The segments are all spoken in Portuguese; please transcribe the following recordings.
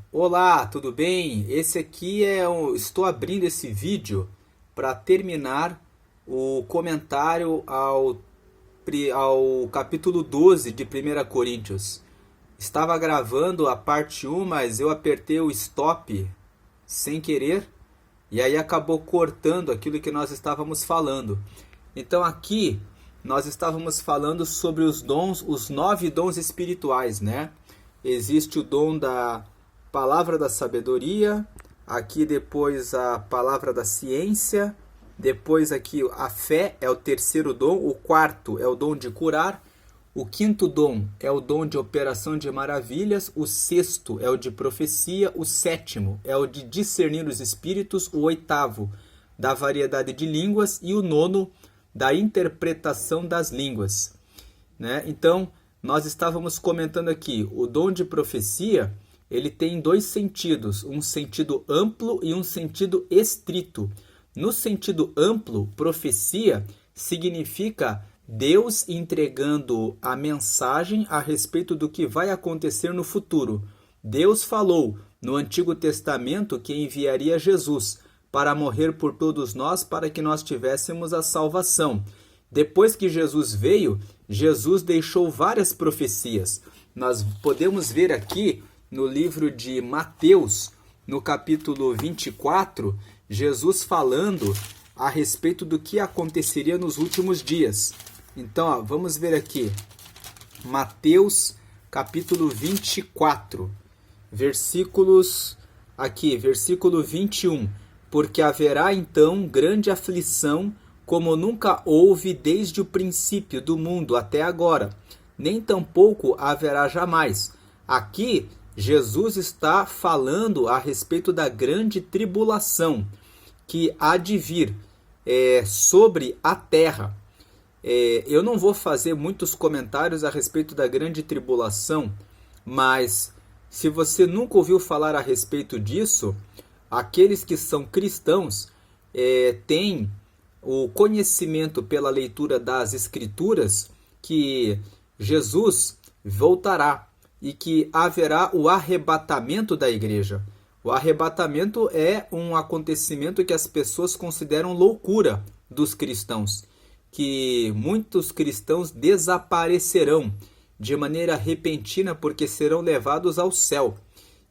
Olá, tudo bem? Estou abrindo esse vídeo para terminar o comentário ao capítulo 12 de 1 Coríntios. Estava gravando a parte 1, mas eu apertei o stop sem querer e aí acabou cortando aquilo que nós estávamos falando. Então aqui nós estávamos falando sobre os dons, os 9 dons espirituais, né? Existe o dom da palavra da sabedoria, aqui depois a palavra da ciência, depois aqui a fé é o terceiro dom, o quarto é o dom de curar, o quinto dom é o dom de operação de maravilhas, o sexto é o de profecia, o sétimo é o de discernir os espíritos, o oitavo da variedade de línguas e o nono da interpretação das línguas, né? Então, nós estávamos comentando aqui, o dom de profecia, ele tem 2 sentidos, um sentido amplo e um sentido estrito. No sentido amplo, profecia significa Deus entregando a mensagem a respeito do que vai acontecer no futuro. Deus falou no Antigo Testamento que enviaria Jesus para morrer por todos nós, para que nós tivéssemos a salvação. Depois que Jesus veio, Jesus deixou várias profecias. Nós podemos ver aqui no livro de Mateus, no capítulo 24, Jesus falando a respeito do que aconteceria nos últimos dias. Então, vamos ver aqui. Mateus, capítulo 24, versículo 21. Porque haverá então grande aflição, como nunca houve desde o princípio do mundo até agora, nem tampouco haverá jamais. Aqui, Jesus está falando a respeito da grande tribulação que há de vir sobre a terra. Eu não vou fazer muitos comentários a respeito da grande tribulação, mas se você nunca ouviu falar a respeito disso, aqueles que são cristãos têm o conhecimento pela leitura das Escrituras que Jesus voltará e que haverá o arrebatamento da igreja. O arrebatamento é um acontecimento que as pessoas consideram loucura dos cristãos, que muitos cristãos desaparecerão de maneira repentina porque serão levados ao céu.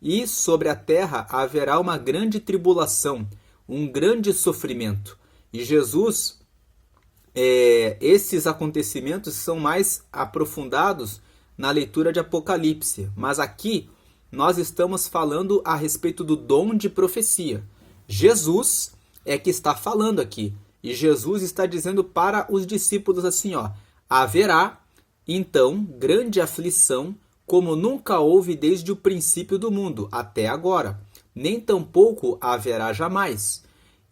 E sobre a terra haverá uma grande tribulação, um grande sofrimento. E Jesus, esses acontecimentos são mais aprofundados na leitura de Apocalipse. Mas aqui nós estamos falando a respeito do dom de profecia. Jesus é que está falando aqui. E Jesus está dizendo para os discípulos assim, haverá então grande aflição, como nunca houve desde o princípio do mundo até agora, nem tampouco haverá jamais.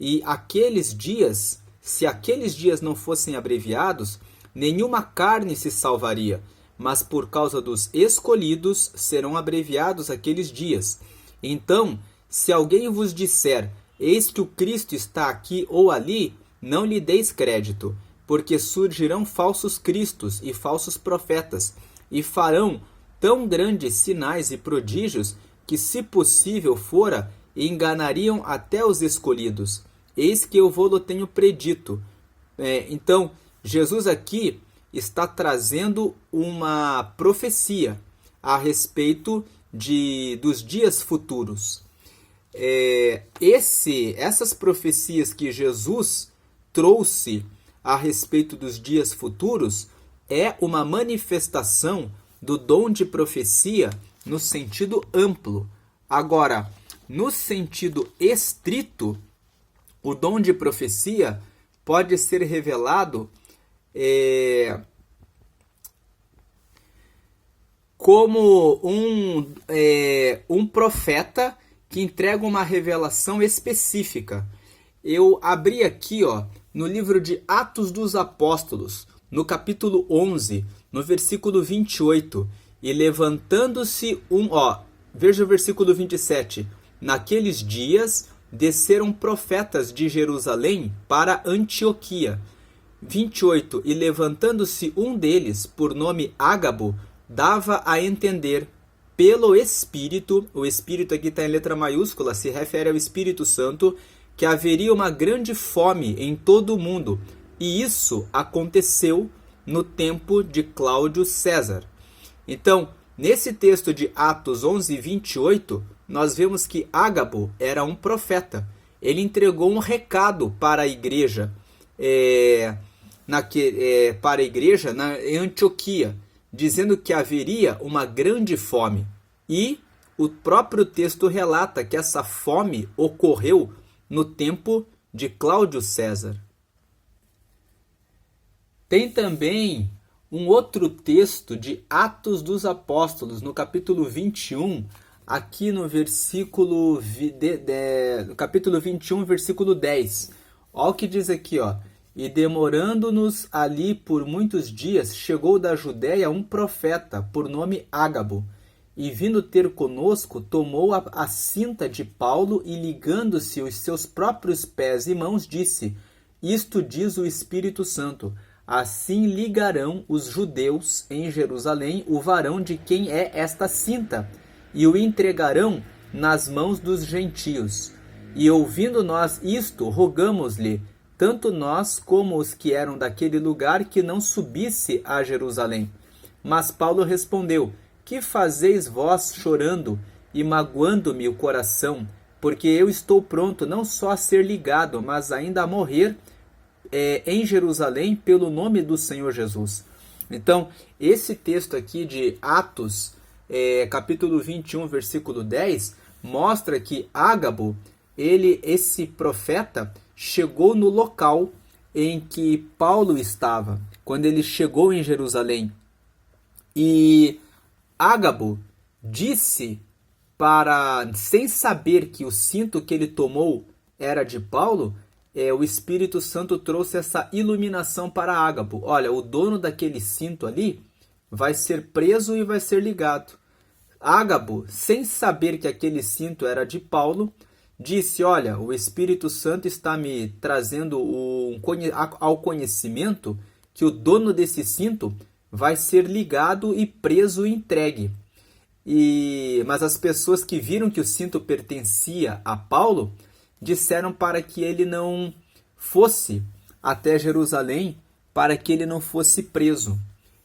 E aqueles dias, se aqueles dias não fossem abreviados, nenhuma carne se salvaria, mas por causa dos escolhidos serão abreviados aqueles dias. Então, se alguém vos disser, eis que o Cristo está aqui ou ali, não lhe deis crédito, porque surgirão falsos cristos e falsos profetas, e farão tão grandes sinais e prodígios que, se possível fora, enganariam até os escolhidos. Eis que eu vou-lo tenho predito. Então, Jesus aqui está trazendo uma profecia a respeito dos dias futuros. Essas profecias que Jesus trouxe a respeito dos dias futuros é uma manifestação do dom de profecia no sentido amplo. Agora, no sentido estrito, o dom de profecia pode ser revelado como um profeta que entrega uma revelação específica. Eu abri aqui no livro de Atos dos Apóstolos, no capítulo 11, no versículo 28, e levantando-se veja o versículo 27, naqueles dias desceram profetas de Jerusalém para Antioquia. 28. E levantando-se um deles, por nome Ágabo, dava a entender pelo Espírito, o Espírito aqui está em letra maiúscula, se refere ao Espírito Santo, que haveria uma grande fome em todo o mundo. E isso aconteceu no tempo de Cláudio César. Então, nesse texto de Atos 11, 28, nós vemos que Ágabo era um profeta. Ele entregou um recado para a igreja, em Antioquia, dizendo que haveria uma grande fome. E o próprio texto relata que essa fome ocorreu no tempo de Cláudio César. Tem também um outro texto de Atos dos Apóstolos, no capítulo 21, aqui no capítulo 21, versículo 10. Olha o que diz aqui, ó. E demorando-nos ali por muitos dias, chegou da Judéia um profeta, por nome Ágabo, e vindo ter conosco, tomou a cinta de Paulo e ligando-se os seus próprios pés e mãos, disse: Isto diz o Espírito Santo, assim ligarão os judeus em Jerusalém o varão de quem é esta cinta, e o entregarão nas mãos dos gentios. E ouvindo nós isto, rogamos-lhe, tanto nós como os que eram daquele lugar, que não subisse a Jerusalém. Mas Paulo respondeu: Que fazeis vós chorando e magoando-me o coração? Porque eu estou pronto não só a ser ligado, mas ainda a morrer em Jerusalém pelo nome do Senhor Jesus. Então, esse texto aqui de Atos, capítulo 21, versículo 10, mostra que Ágabo, esse profeta, chegou no local em que Paulo estava, quando ele chegou em Jerusalém. E Ágabo disse sem saber que o cinto que ele tomou era de Paulo, o Espírito Santo trouxe essa iluminação para Ágabo. Olha, o dono daquele cinto ali vai ser preso e vai ser ligado. Ágabo, sem saber que aquele cinto era de Paulo, disse: olha, o Espírito Santo está me trazendo ao conhecimento que o dono desse cinto vai ser ligado e preso e entregue. Mas as pessoas que viram que o cinto pertencia a Paulo disseram para que ele não fosse até Jerusalém, para que ele não fosse preso.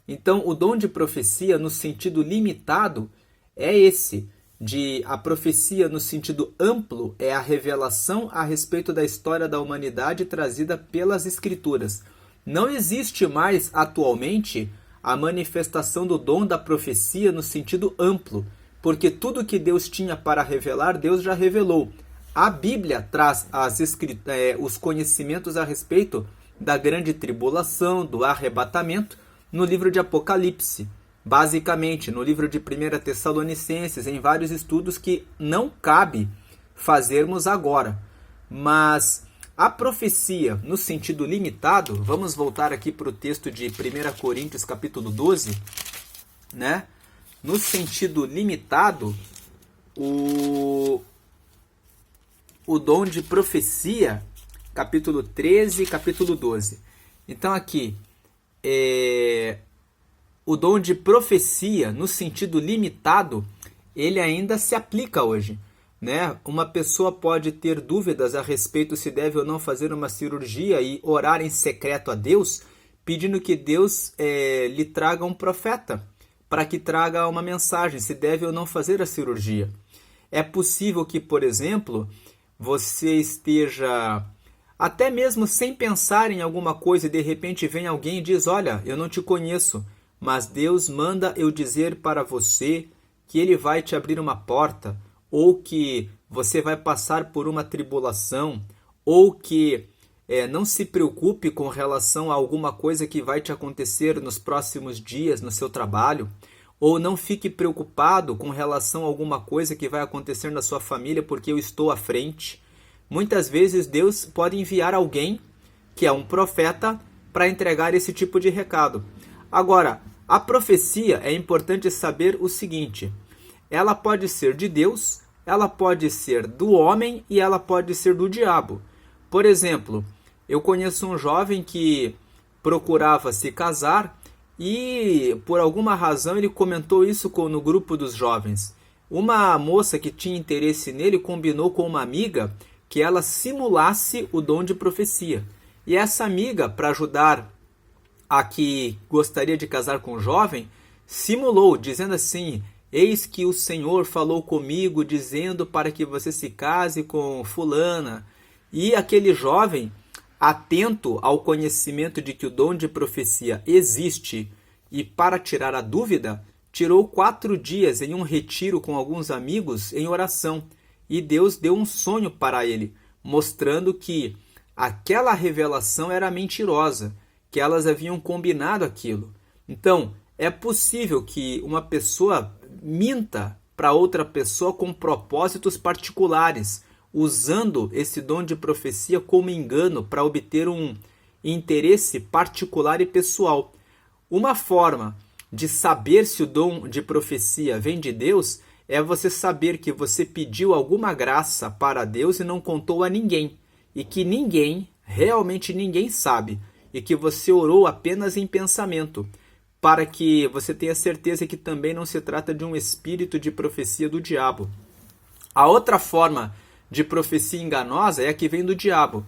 Então, o dom de profecia, no sentido limitado, é esse. A profecia, no sentido amplo, é a revelação a respeito da história da humanidade trazida pelas Escrituras. Não existe mais, atualmente, a manifestação do dom da profecia no sentido amplo, porque tudo que Deus tinha para revelar, Deus já revelou. A Bíblia traz os conhecimentos a respeito da grande tribulação, do arrebatamento, no livro de Apocalipse. Basicamente, no livro de 1 Tessalonicenses, em vários estudos que não cabe fazermos agora. Mas a profecia, no sentido limitado, vamos voltar aqui para o texto de 1 Coríntios, capítulo 12, né? No sentido limitado, o dom de profecia, capítulo 13 e capítulo 12. Então aqui, o dom de profecia, no sentido limitado, ele ainda se aplica hoje, né? Uma pessoa pode ter dúvidas a respeito se deve ou não fazer uma cirurgia e orar em secreto a Deus, pedindo que Deus lhe traga um profeta, para que traga uma mensagem, se deve ou não fazer a cirurgia. É possível que, por exemplo, você esteja até mesmo sem pensar em alguma coisa e de repente vem alguém e diz: olha, eu não te conheço, mas Deus manda eu dizer para você que Ele vai te abrir uma porta, ou que você vai passar por uma tribulação, ou que não se preocupe com relação a alguma coisa que vai te acontecer nos próximos dias no seu trabalho, ou não fique preocupado com relação a alguma coisa que vai acontecer na sua família, porque eu estou à frente. Muitas vezes Deus pode enviar alguém, que é um profeta, para entregar esse tipo de recado. Agora, a profecia, é importante saber o seguinte: ela pode ser de Deus, ela pode ser do homem e ela pode ser do diabo. Por exemplo, eu conheço um jovem que procurava se casar e por alguma razão ele comentou isso no grupo dos jovens. Uma moça que tinha interesse nele combinou com uma amiga que ela simulasse o dom de profecia. E essa amiga, para ajudar a que gostaria de casar com o jovem, simulou, dizendo assim: eis que o Senhor falou comigo, dizendo para que você se case com fulana. E aquele jovem, atento ao conhecimento de que o dom de profecia existe, e para tirar a dúvida, tirou 4 dias em um retiro com alguns amigos em oração. E Deus deu um sonho para ele, mostrando que aquela revelação era mentirosa, que elas haviam combinado aquilo. Então, é possível que uma pessoa minta para outra pessoa com propósitos particulares, usando esse dom de profecia como engano para obter um interesse particular e pessoal. Uma forma de saber se o dom de profecia vem de Deus é você saber que você pediu alguma graça para Deus e não contou a ninguém, e que ninguém, realmente ninguém sabe, e que você orou apenas em pensamento, para que você tenha certeza que também não se trata de um espírito de profecia do diabo. A outra forma de profecia enganosa é a que vem do diabo.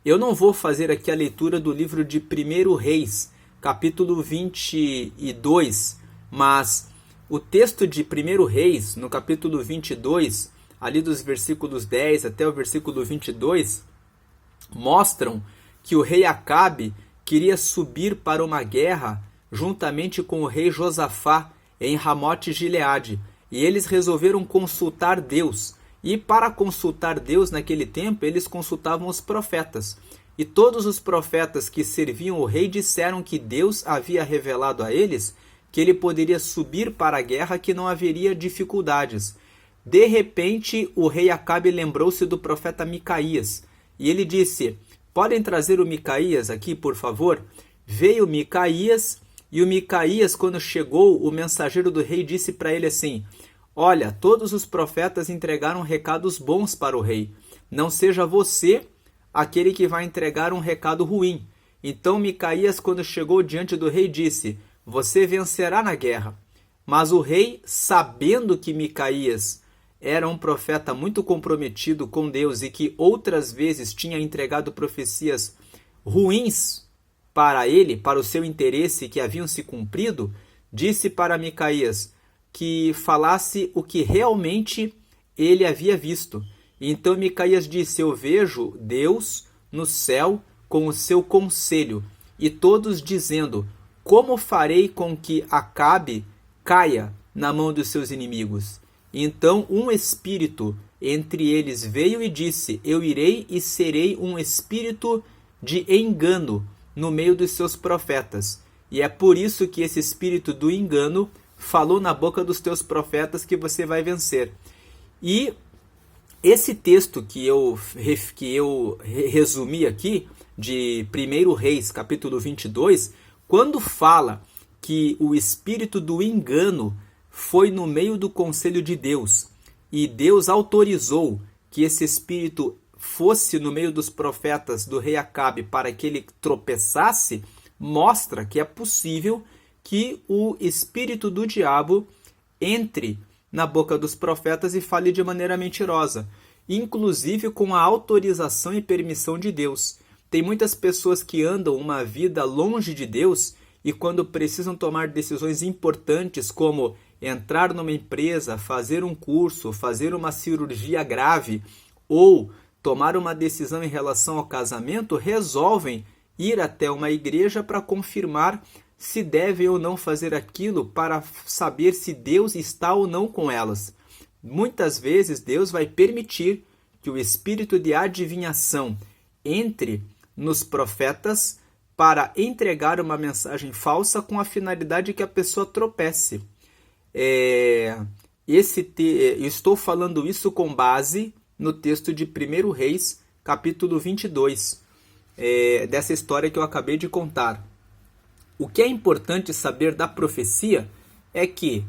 Eu não vou fazer aqui a leitura do livro de 1 Reis, capítulo 22, mas o texto de 1 Reis, no capítulo 22, ali dos versículos 10 até o versículo 22, mostram que o rei Acabe queria subir para uma guerra juntamente com o rei Josafá em Ramote-Gileade, e eles resolveram consultar Deus. E para consultar Deus naquele tempo, eles consultavam os profetas. E todos os profetas que serviam o rei disseram que Deus havia revelado a eles que ele poderia subir para a guerra, que não haveria dificuldades. De repente, o rei Acabe lembrou-se do profeta Micaías, e ele disse: podem trazer o Micaías aqui, por favor? Veio Micaías, e o Micaías, quando chegou, o mensageiro do rei disse para ele assim: olha, todos os profetas entregaram recados bons para o rei. Não seja você aquele que vai entregar um recado ruim. Então Micaías, quando chegou diante do rei, disse: você vencerá na guerra. Mas o rei, sabendo que Micaías era um profeta muito comprometido com Deus e que outras vezes tinha entregado profecias ruins para ele, para o seu interesse, que haviam se cumprido, disse para Micaías que falasse o que realmente ele havia visto. Então Micaías disse: eu vejo Deus no céu com o seu conselho, e todos dizendo: como farei com que Acabe caia na mão dos seus inimigos? Então um espírito entre eles veio e disse: eu irei e serei um espírito de engano no meio dos seus profetas. E é por isso que esse espírito do engano falou na boca dos teus profetas que você vai vencer. E esse texto que eu resumi aqui, de 1 Reis, capítulo 22, quando fala que o espírito do engano foi no meio do conselho de Deus, e Deus autorizou que esse espírito fosse no meio dos profetas do rei Acabe para que ele tropeçasse, mostra que é possível que o espírito do diabo entre na boca dos profetas e fale de maneira mentirosa, inclusive com a autorização e permissão de Deus. Tem muitas pessoas que andam uma vida longe de Deus e quando precisam tomar decisões importantes, como entrar numa empresa, fazer um curso, fazer uma cirurgia grave ou tomar uma decisão em relação ao casamento, resolvem ir até uma igreja para confirmar se devem ou não fazer aquilo, para saber se Deus está ou não com elas. Muitas vezes Deus vai permitir que o espírito de adivinhação entre nos profetas para entregar uma mensagem falsa com a finalidade que a pessoa tropece. Estou falando isso com base no texto de 1 Reis, capítulo 22, dessa história que eu acabei de contar. O que é importante saber da profecia é que,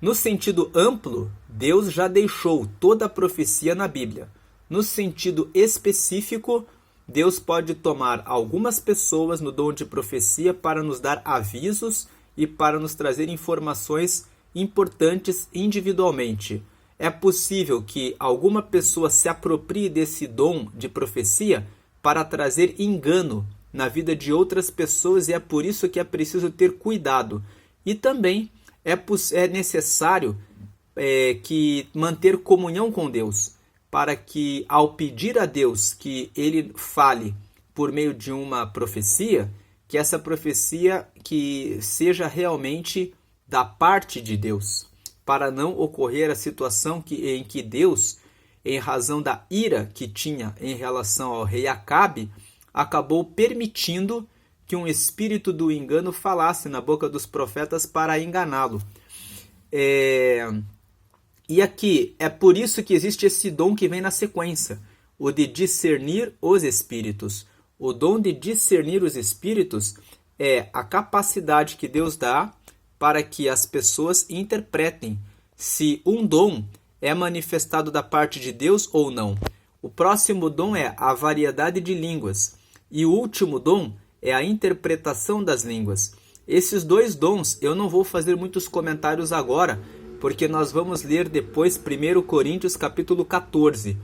no sentido amplo, Deus já deixou toda a profecia na Bíblia. No sentido específico, Deus pode tomar algumas pessoas no dom de profecia para nos dar avisos e para nos trazer informações importantes individualmente. É possível que alguma pessoa se aproprie desse dom de profecia para trazer engano na vida de outras pessoas, e é por isso que é preciso ter cuidado. E também é necessário que manter comunhão com Deus, para que, ao pedir a Deus que Ele fale por meio de uma profecia, que essa profecia que seja realmente da parte de Deus, para não ocorrer a situação em que Deus, em razão da ira que tinha em relação ao rei Acabe, acabou permitindo que um espírito do engano falasse na boca dos profetas para enganá-lo. E aqui é por isso que existe esse dom que vem na sequência, o de discernir os espíritos. O dom de discernir os espíritos é a capacidade que Deus dá para que as pessoas interpretem se um dom é manifestado da parte de Deus ou não. O próximo dom é a variedade de línguas. E o último dom é a interpretação das línguas. Esses dois dons eu não vou fazer muitos comentários agora, porque nós vamos ler depois 1 Coríntios capítulo 14.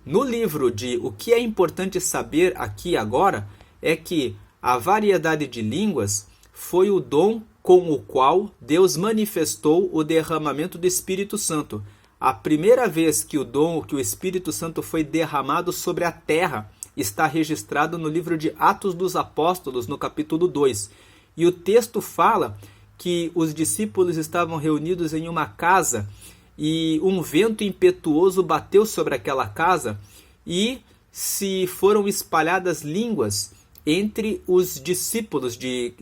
No livro de O que é importante saber aqui agora é que a variedade de línguas foi o dom com o qual Deus manifestou o derramamento do Espírito Santo. A primeira vez que o Espírito Santo foi derramado sobre a terra está registrado no livro de Atos dos Apóstolos, no capítulo 2. E o texto fala que os discípulos estavam reunidos em uma casa e um vento impetuoso bateu sobre aquela casa e se foram espalhadas línguas entre os discípulos que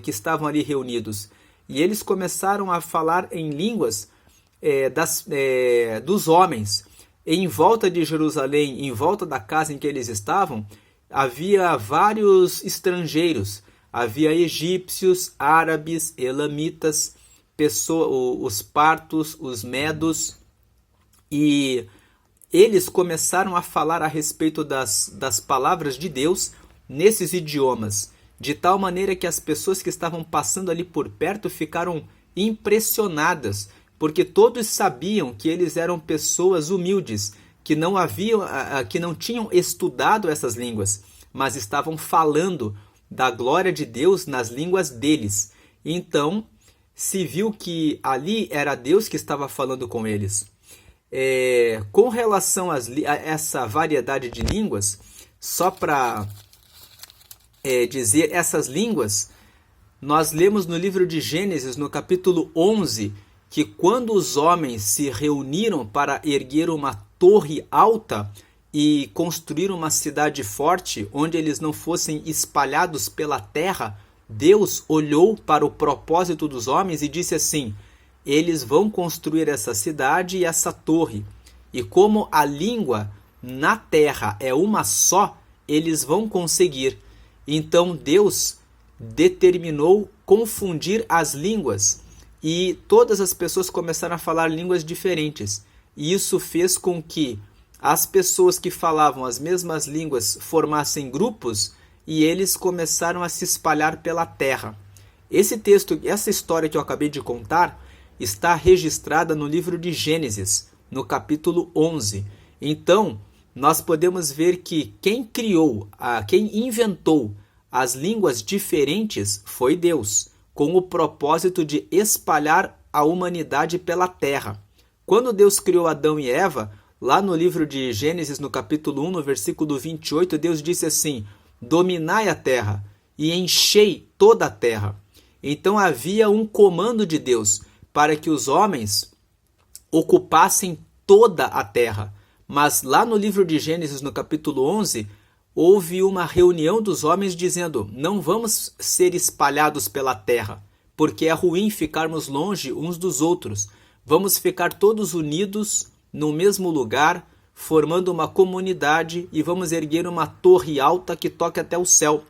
estavam ali reunidos. E eles começaram a falar em línguas dos homens. Em volta de Jerusalém, em volta da casa em que eles estavam, havia vários estrangeiros. Havia egípcios, árabes, elamitas, os partos, os medos, e eles começaram a falar a respeito das palavras de Deus nesses idiomas, de tal maneira que as pessoas que estavam passando ali por perto ficaram impressionadas, porque todos sabiam que eles eram pessoas humildes, que não tinham estudado essas línguas, mas estavam falando da glória de Deus nas línguas deles. Então, se viu que ali era Deus que estava falando com eles. Com relação a essa variedade de línguas, só para dizer essas línguas, nós lemos no livro de Gênesis, no capítulo 11, que quando os homens se reuniram para erguer uma torre alta e construir uma cidade forte, onde eles não fossem espalhados pela terra, Deus olhou para o propósito dos homens e disse assim: eles vão construir essa cidade e essa torre, e como a língua na terra é uma só, eles vão conseguir. Então Deus determinou confundir as línguas, e todas as pessoas começaram a falar línguas diferentes. E isso fez com que as pessoas que falavam as mesmas línguas formassem grupos e eles começaram a se espalhar pela terra. Essa história que eu acabei de contar está registrada no livro de Gênesis, no capítulo 11. Então, nós podemos ver que quem inventou as línguas diferentes foi Deus, com o propósito de espalhar a humanidade pela terra. Quando Deus criou Adão e Eva, lá no livro de Gênesis, no capítulo 1, no versículo 28, Deus disse assim: dominai a terra e enchei toda a terra. Então havia um comando de Deus para que os homens ocupassem toda a terra. Mas lá no livro de Gênesis, no capítulo 11, houve uma reunião dos homens dizendo: não vamos ser espalhados pela terra, porque é ruim ficarmos longe uns dos outros. Vamos ficar todos unidos no mesmo lugar, formando uma comunidade, e vamos erguer uma torre alta que toque até o céu.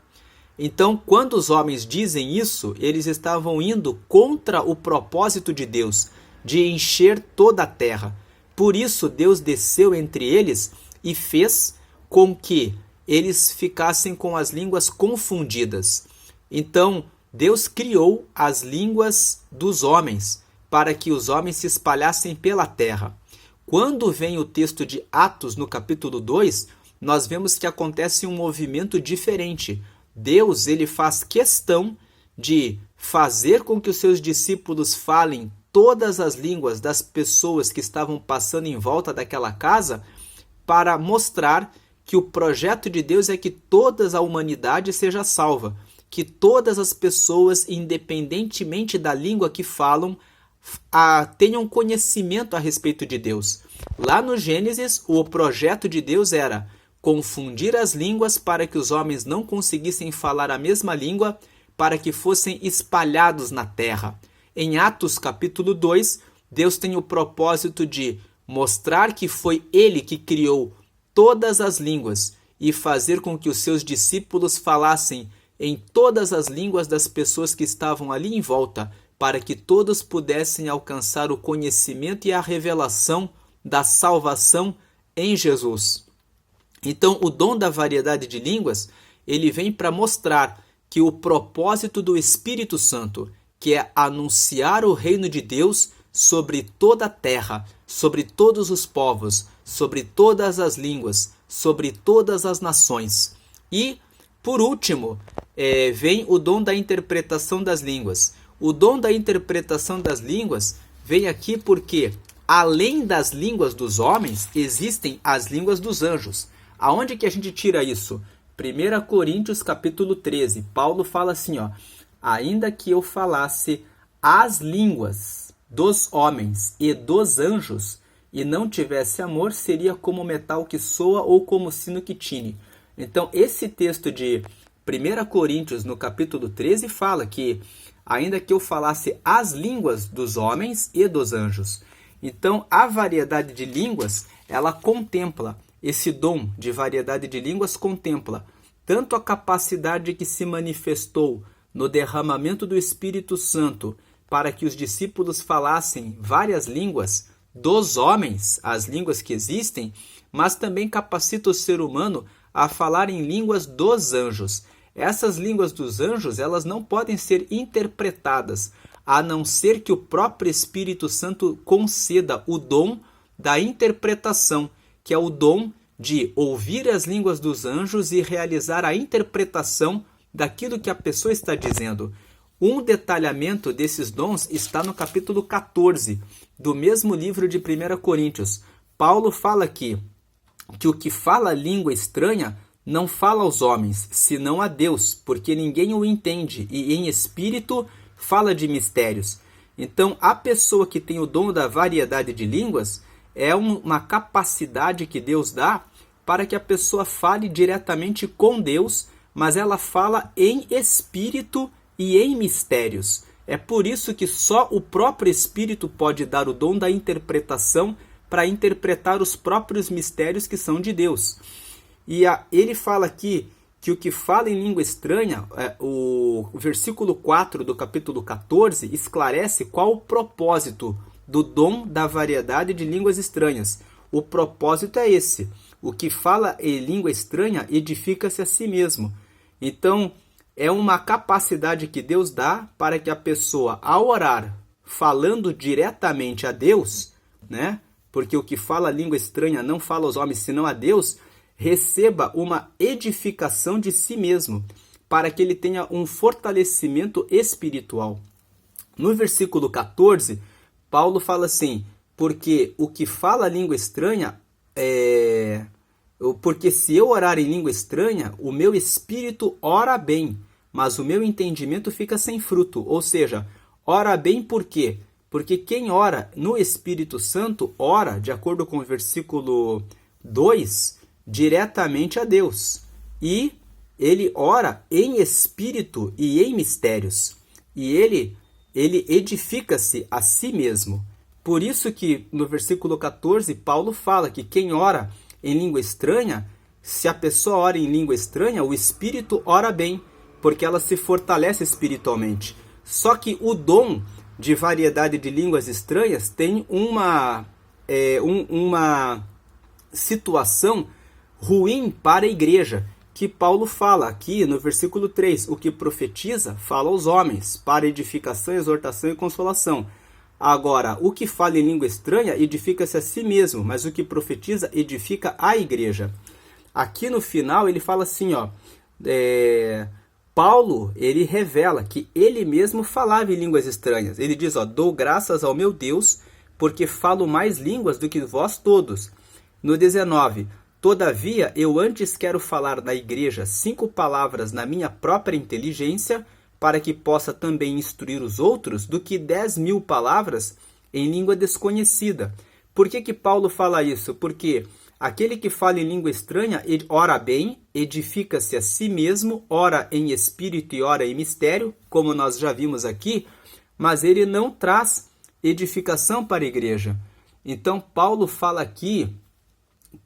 Então, quando os homens dizem isso, eles estavam indo contra o propósito de Deus, de encher toda a terra. Por isso, Deus desceu entre eles e fez com que eles ficassem com as línguas confundidas. Então, Deus criou as línguas dos homens para que os homens se espalhassem pela terra. Quando vem o texto de Atos, no capítulo 2, nós vemos que acontece um movimento diferente. Deus, ele faz questão de fazer com que os seus discípulos falem todas as línguas das pessoas que estavam passando em volta daquela casa, para mostrar que o projeto de Deus é que toda a humanidade seja salva, que todas as pessoas, independentemente da língua que falam, tenham conhecimento a respeito de Deus. Lá no Gênesis, o projeto de Deus era confundir as línguas para que os homens não conseguissem falar a mesma língua, para que fossem espalhados na terra. Em Atos capítulo 2, Deus tem o propósito de mostrar que foi Ele que criou todas as línguas e fazer com que os seus discípulos falassem em todas as línguas das pessoas que estavam ali em volta, para que todos pudessem alcançar o conhecimento e a revelação da salvação em Jesus. Então, o dom da variedade de línguas, ele vem para mostrar que o propósito do Espírito Santo, que é anunciar o reino de Deus sobre toda a terra, sobre todos os povos, sobre todas as línguas, sobre todas as nações. E, por último, vem o dom da interpretação das línguas. O dom da interpretação das línguas vem aqui porque, além das línguas dos homens, existem as línguas dos anjos. Aonde que a gente tira isso? 1 Coríntios capítulo 13, Paulo fala assim, ainda que eu falasse as línguas dos homens e dos anjos, e não tivesse amor, seria como metal que soa ou como sino que tine. Então, esse texto de 1 Coríntios, no capítulo 13, fala que ainda que eu falasse as línguas dos homens e dos anjos. Então, a variedade de línguas, ela contempla, esse dom de variedade de línguas contempla tanto a capacidade que se manifestou no derramamento do Espírito Santo para que os discípulos falassem várias línguas dos homens, as línguas que existem, mas também capacita o ser humano a falar em línguas dos anjos. Essas línguas dos anjos, elas não podem ser interpretadas, a não ser que o próprio Espírito Santo conceda o dom da interpretação, que é o dom de ouvir as línguas dos anjos e realizar a interpretação daquilo que a pessoa está dizendo. Um detalhamento desses dons está no capítulo 14 do mesmo livro de 1 Coríntios. Paulo fala aqui que o que fala língua estranha não fala aos homens, senão a Deus, porque ninguém o entende, e em espírito fala de mistérios. Então, a pessoa que tem o dom da variedade de línguas é uma capacidade que Deus dá para que a pessoa fale diretamente com Deus, mas ela fala em espírito e em mistérios. É por isso que só o próprio Espírito pode dar o dom da interpretação para interpretar os próprios mistérios que são de Deus. E ele fala aqui que o que fala em língua estranha, o versículo 4 do capítulo 14, esclarece qual o propósito do dom da variedade de línguas estranhas. O propósito é esse. O que fala em língua estranha edifica-se a si mesmo. Então, é uma capacidade que Deus dá para que a pessoa, ao orar, falando diretamente a Deus, né? Porque o que fala língua estranha não fala aos homens, senão a Deus, receba uma edificação de si mesmo, para que ele tenha um fortalecimento espiritual. No versículo 14, Paulo fala assim, porque o que fala língua estranha porque se eu orar em língua estranha, o meu espírito ora bem, mas o meu entendimento fica sem fruto. Ou seja, ora bem por quê? Porque quem ora no Espírito Santo, ora, de acordo com o versículo 2, diretamente a Deus. E ele ora em espírito e em mistérios. E ele edifica-se a si mesmo. Por isso que no versículo 14, Paulo fala que quem ora em língua estranha, se a pessoa ora em língua estranha, o espírito ora bem, porque ela se fortalece espiritualmente. Só que o dom de variedade de línguas estranhas tem uma situação ruim para a igreja, que Paulo fala aqui no versículo 3. O que profetiza, fala aos homens, para edificação, exortação e consolação. Agora, o que fala em língua estranha, edifica-se a si mesmo, mas o que profetiza, edifica a igreja. Aqui no final ele fala assim, ó, Paulo, ele revela que ele mesmo falava em línguas estranhas. Ele diz, ó, dou graças ao meu Deus, porque falo mais línguas do que vós todos. No 19, todavia, eu antes quero falar na igreja 5 palavras na minha própria inteligência, para que possa também instruir os outros, do que 10.000 palavras em língua desconhecida. Por que Paulo fala isso? Porque aquele que fala em língua estranha, ora bem, edifica-se a si mesmo, ora em espírito e ora em mistério, como nós já vimos aqui, mas ele não traz edificação para a igreja. Então, Paulo fala aqui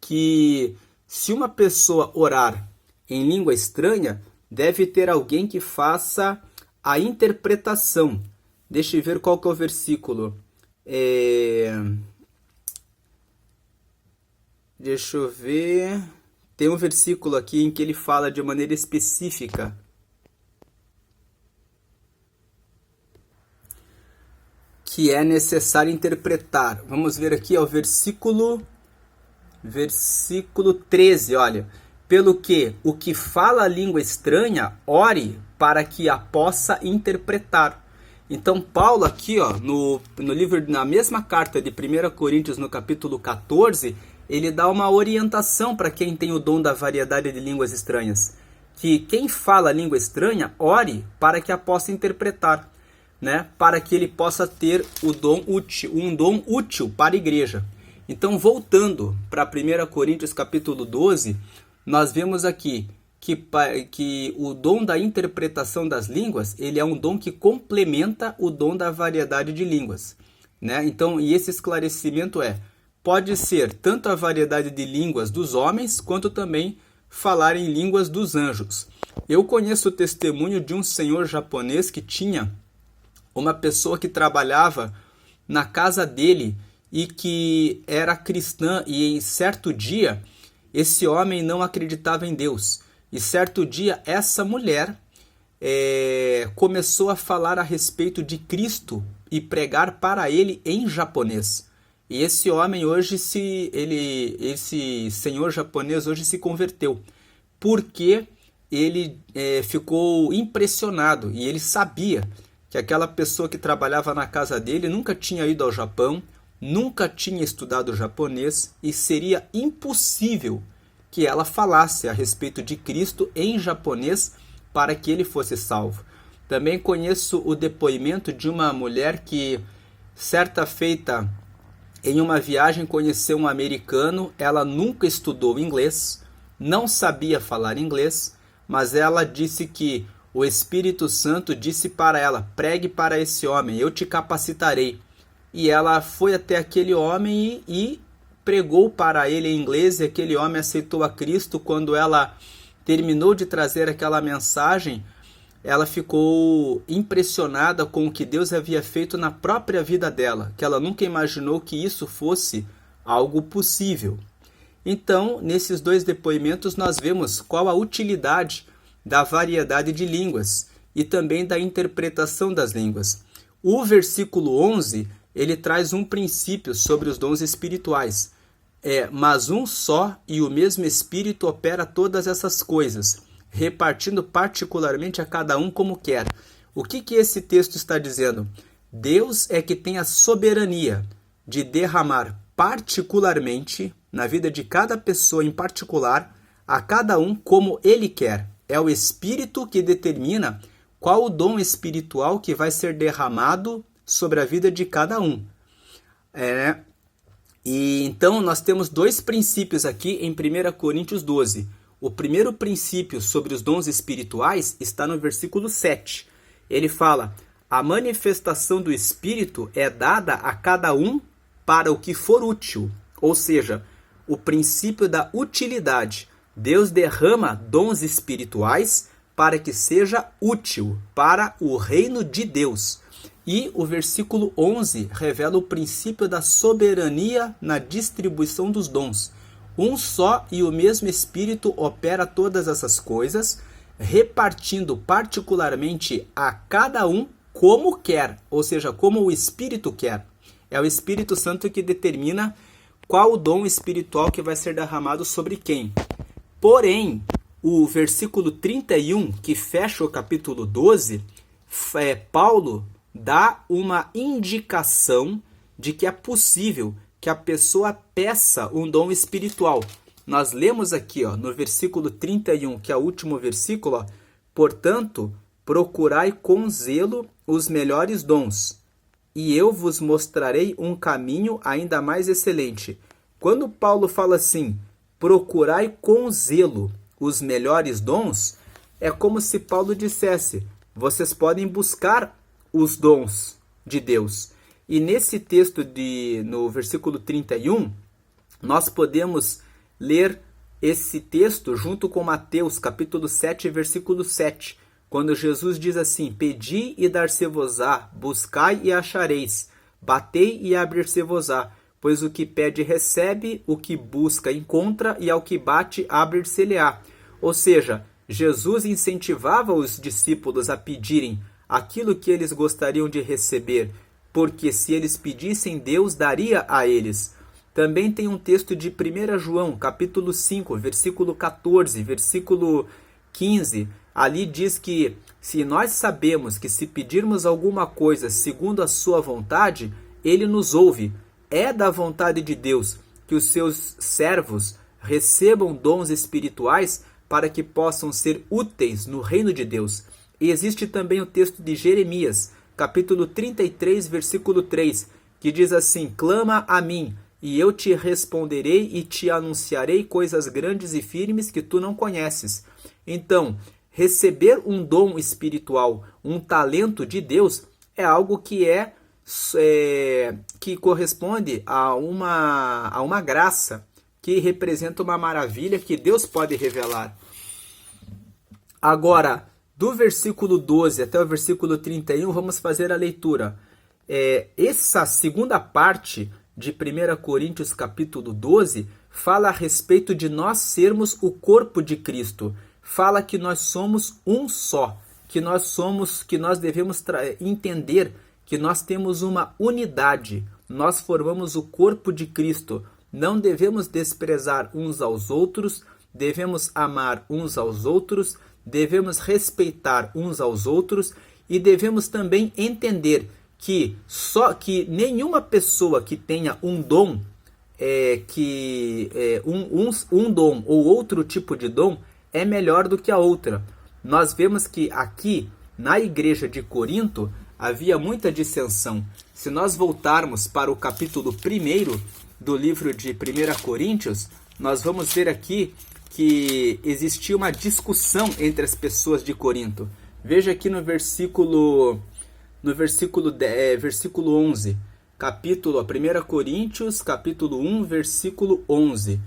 que se uma pessoa orar em língua estranha, deve ter alguém que faça a interpretação. Deixa eu ver qual que é o versículo. Deixa eu ver. Tem um versículo aqui em que ele fala de maneira específica. Que é necessário interpretar. Vamos ver aqui, é o versículo 13, olha. Pelo que o que fala a língua estranha, ore para que a possa interpretar. Então, Paulo aqui, ó, no livro, na mesma carta de 1 Coríntios, no capítulo 14, ele dá uma orientação para quem tem o dom da variedade de línguas estranhas. Que quem fala a língua estranha, ore para que a possa interpretar, né? Para que ele possa ter o dom útil, um dom útil para a igreja. Então, voltando para 1 Coríntios capítulo 12, nós vemos aqui que o dom da interpretação das línguas, ele é um dom que complementa o dom da variedade de línguas, né? Então, e esse esclarecimento pode ser tanto a variedade de línguas dos homens, quanto também falar em línguas dos anjos. Eu conheço o testemunho de um senhor japonês que tinha uma pessoa que trabalhava na casa dele e que era cristã, e em certo dia esse homem não acreditava em Deus. E certo dia essa mulher começou a falar a respeito de Cristo e pregar para ele em japonês. E esse homem hoje, esse senhor japonês hoje se converteu, porque ele ficou impressionado e ele sabia que aquela pessoa que trabalhava na casa dele nunca tinha ido ao Japão, nunca tinha estudado japonês e seria impossível que ela falasse a respeito de Cristo em japonês para que ele fosse salvo. Também conheço o depoimento de uma mulher que, certa feita, em uma viagem conheceu um americano. Ela nunca estudou inglês, não sabia falar inglês, mas ela disse que o Espírito Santo disse para ela: pregue para esse homem, eu te capacitarei. E ela foi até aquele homem e pregou para ele em inglês, e aquele homem aceitou a Cristo. Quando ela terminou de trazer aquela mensagem, ela ficou impressionada com o que Deus havia feito na própria vida dela, que ela nunca imaginou que isso fosse algo possível. Então, nesses dois depoimentos, nós vemos qual a utilidade da variedade de línguas e também da interpretação das línguas. O versículo 11, ele traz um princípio sobre os dons espirituais. Mas um só e o mesmo Espírito opera todas essas coisas, repartindo particularmente a cada um como quer. O que esse texto está dizendo? Deus é que tem a soberania de derramar particularmente na vida de cada pessoa em particular, a cada um como Ele quer. É o Espírito que determina qual o dom espiritual que vai ser derramado sobre a vida de cada um. E então nós temos dois princípios aqui em 1 Coríntios 12. O primeiro princípio sobre os dons espirituais está no versículo 7. Ele fala: a manifestação do Espírito é dada a cada um para o que for útil. Ou seja, o princípio da utilidade. Deus derrama dons espirituais para que seja útil para o reino de Deus. E o versículo 11 revela o princípio da soberania na distribuição dos dons. Um só e o mesmo Espírito opera todas essas coisas, repartindo particularmente a cada um como quer, ou seja, como o Espírito quer. É o Espírito Santo que determina qual o dom espiritual que vai ser derramado sobre quem. Porém, o versículo 31, que fecha o capítulo 12, Paulo dá uma indicação de que é possível que a pessoa peça um dom espiritual. Nós lemos aqui no versículo 31, que é o último versículo, portanto, procurai com zelo os melhores dons, e eu vos mostrarei um caminho ainda mais excelente. Quando Paulo fala assim, procurai com zelo os melhores dons, é como se Paulo dissesse, vocês podem buscar os dons de Deus. E nesse texto, no versículo 31, nós podemos ler esse texto junto com Mateus, capítulo 7, versículo 7, quando Jesus diz assim, pedi e dar-se-vos-á, buscai e achareis, batei e abrir-se-vos-á, pois o que pede recebe, o que busca encontra, e ao que bate abre-se-lhe-á. Ou seja, Jesus incentivava os discípulos a pedirem aquilo que eles gostariam de receber, porque se eles pedissem, Deus daria a eles. Também tem um texto de 1 João, capítulo 5, versículo 14, versículo 15. Ali diz que se nós sabemos que se pedirmos alguma coisa segundo a sua vontade, ele nos ouve. É da vontade de Deus que os seus servos recebam dons espirituais para que possam ser úteis no reino de Deus. E existe também o texto de Jeremias, capítulo 33, versículo 3, que diz assim, clama a mim, e eu te responderei e te anunciarei coisas grandes e firmes que tu não conheces. Então, receber um dom espiritual, um talento de Deus, é algo que que corresponde a uma graça, que representa uma maravilha que Deus pode revelar. Agora, do versículo 12 até o versículo 31, vamos fazer a leitura. Essa segunda parte de 1 Coríntios capítulo 12 fala a respeito de nós sermos o corpo de Cristo. Fala que nós somos um só, que nós devemos entender que nós temos uma unidade. Nós formamos o corpo de Cristo. Não devemos desprezar uns aos outros, devemos amar uns aos outros, devemos respeitar uns aos outros e devemos também entender que nenhuma pessoa que tenha um dom, um dom ou outro tipo de dom é melhor do que a outra. Nós vemos que aqui na igreja de Corinto havia muita dissensão. Se nós voltarmos para o capítulo 1 do livro de 1 Coríntios, nós vamos ver aqui que existia uma discussão entre as pessoas de Corinto. Veja aqui no versículo 11, 1 Coríntios, capítulo 1, versículo 11.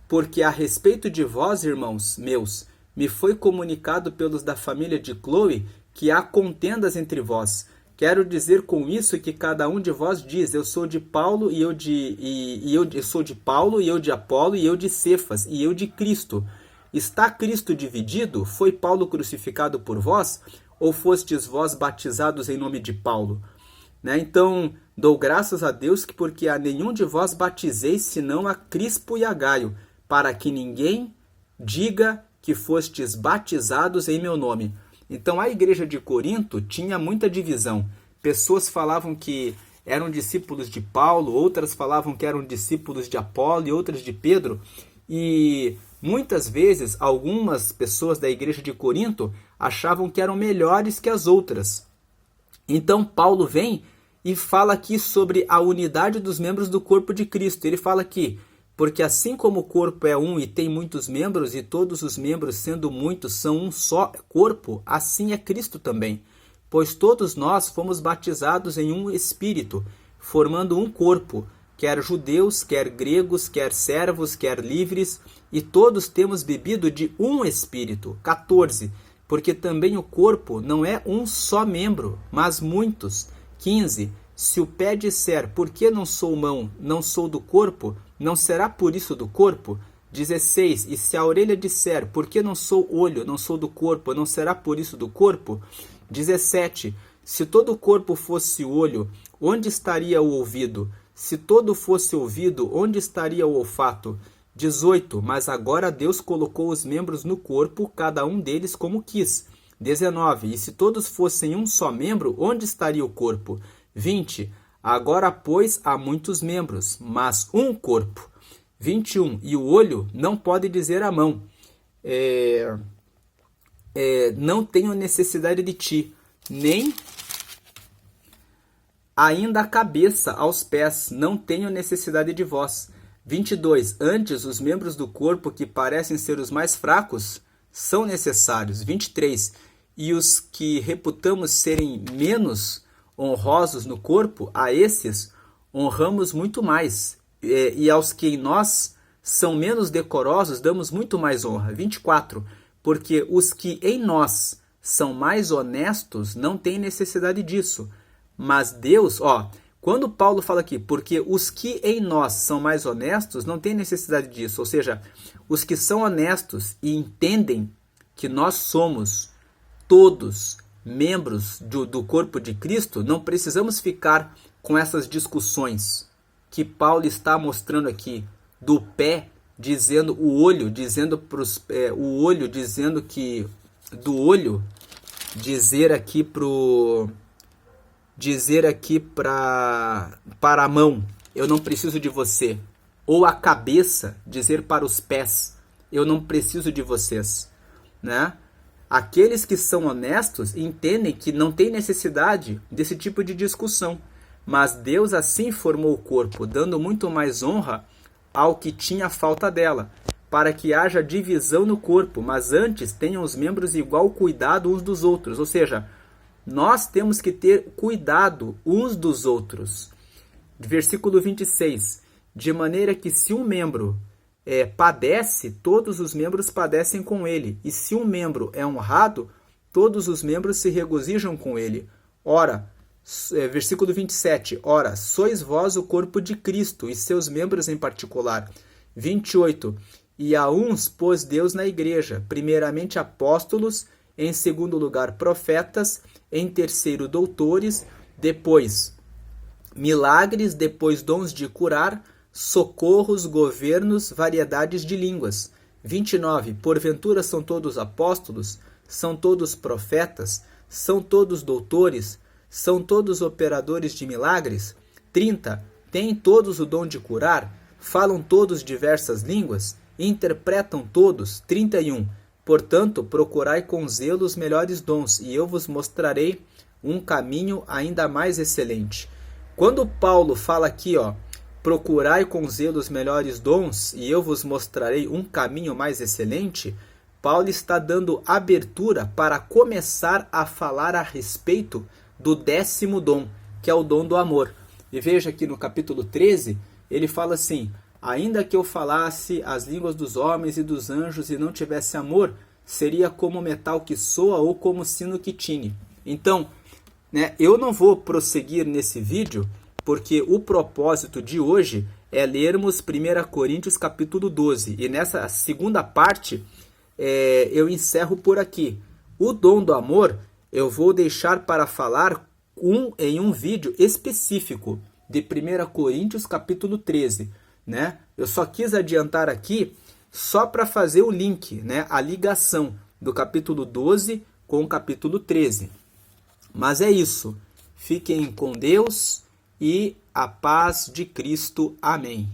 Porque a respeito de vós, irmãos meus, me foi comunicado pelos da família de Cloe que há contendas entre vós. Quero dizer com isso que cada um de vós diz, eu sou de Paulo e eu sou de Paulo e eu de Apolo e eu de Cefas e eu de Cristo. Está Cristo dividido? Foi Paulo crucificado por vós? Ou fostes vós batizados em nome de Paulo? Então, dou graças a Deus que porque a nenhum de vós batizei, senão a Crispo e a Gaio, para que ninguém diga que fostes batizados em meu nome. Então a igreja de Corinto tinha muita divisão. Pessoas falavam que eram discípulos de Paulo, outras falavam que eram discípulos de Apolo e outras de Pedro. E muitas vezes algumas pessoas da igreja de Corinto achavam que eram melhores que as outras. Então Paulo vem e fala aqui sobre a unidade dos membros do corpo de Cristo. Ele fala aqui, porque assim como o corpo é um e tem muitos membros, e todos os membros, sendo muitos, são um só corpo, assim é Cristo também. Pois todos nós fomos batizados em um Espírito, formando um corpo, quer judeus, quer gregos, quer servos, quer livres, e todos temos bebido de um Espírito. 14. Porque também o corpo não é um só membro, mas muitos. 15. Se o pé disser, por que não sou mão, não sou do corpo, não será por isso do corpo? 16. E se a orelha disser, por que não sou olho, não sou do corpo, não será por isso do corpo? 17. Se todo o corpo fosse olho, onde estaria o ouvido? Se todo fosse ouvido, onde estaria o olfato? 18. Mas agora Deus colocou os membros no corpo, cada um deles como quis. 19. E se todos fossem um só membro, onde estaria o corpo? 20. Agora, pois, há muitos membros, mas um corpo. 21. E o olho não pode dizer à mão, não tenho necessidade de ti, nem ainda a cabeça aos pés, não tenho necessidade de vós. 22. Antes, os membros do corpo que parecem ser os mais fracos são necessários. 23. E os que reputamos serem menos honrosos no corpo, a esses honramos muito mais. E aos que em nós são menos decorosos, damos muito mais honra. 24. Porque os que em nós são mais honestos não têm necessidade disso. Mas Deus, quando Paulo fala aqui, porque os que em nós são mais honestos não têm necessidade disso. Ou seja, os que são honestos e entendem que nós somos todos membros do corpo de Cristo, não precisamos ficar com essas discussões que Paulo está mostrando aqui, do pé, dizendo o olho, dizendo o olho, dizendo que do olho, dizer aqui para a mão, eu não preciso de você, ou a cabeça, dizer para os pés, eu não preciso de vocês, né? Aqueles que são honestos entendem que não tem necessidade desse tipo de discussão. Mas Deus assim formou o corpo, dando muito mais honra ao que tinha falta dela, para que haja divisão no corpo, mas antes tenham os membros igual cuidado uns dos outros. Ou seja, nós temos que ter cuidado uns dos outros. Versículo 26. De maneira que se um membro padece, todos os membros padecem com ele. E se um membro é honrado, todos os membros se regozijam com ele. Ora, versículo 27. Ora, sois vós o corpo de Cristo e seus membros em particular. 28. E a uns pôs Deus na igreja, primeiramente apóstolos, em segundo lugar profetas, em terceiro doutores, depois milagres, depois dons de curar, socorros, governos, variedades de línguas. 29. Porventura são todos apóstolos? São todos profetas? São todos doutores? São todos operadores de milagres? 30. Têm todos o dom de curar? Falam todos diversas línguas? Interpretam todos? 31. Portanto, procurai com zelo os melhores dons, e eu vos mostrarei um caminho ainda mais excelente. Quando Paulo fala aqui, procurai com zelo os melhores dons, e eu vos mostrarei um caminho mais excelente, Paulo está dando abertura para começar a falar a respeito do 10º dom, que é o dom do amor. E veja aqui no capítulo 13, ele fala assim: ainda que eu falasse as línguas dos homens e dos anjos e não tivesse amor, seria como metal que soa ou como sino que tine. Então, eu não vou prosseguir nesse vídeo, porque o propósito de hoje é lermos 1 Coríntios capítulo 12. E nessa segunda parte, eu encerro por aqui. O dom do amor eu vou deixar para falar em um vídeo específico de 1 Coríntios capítulo 13. Eu só quis adiantar aqui só para fazer o link, a ligação do capítulo 12 com o capítulo 13. Mas é isso. Fiquem com Deus e a paz de Cristo. Amém.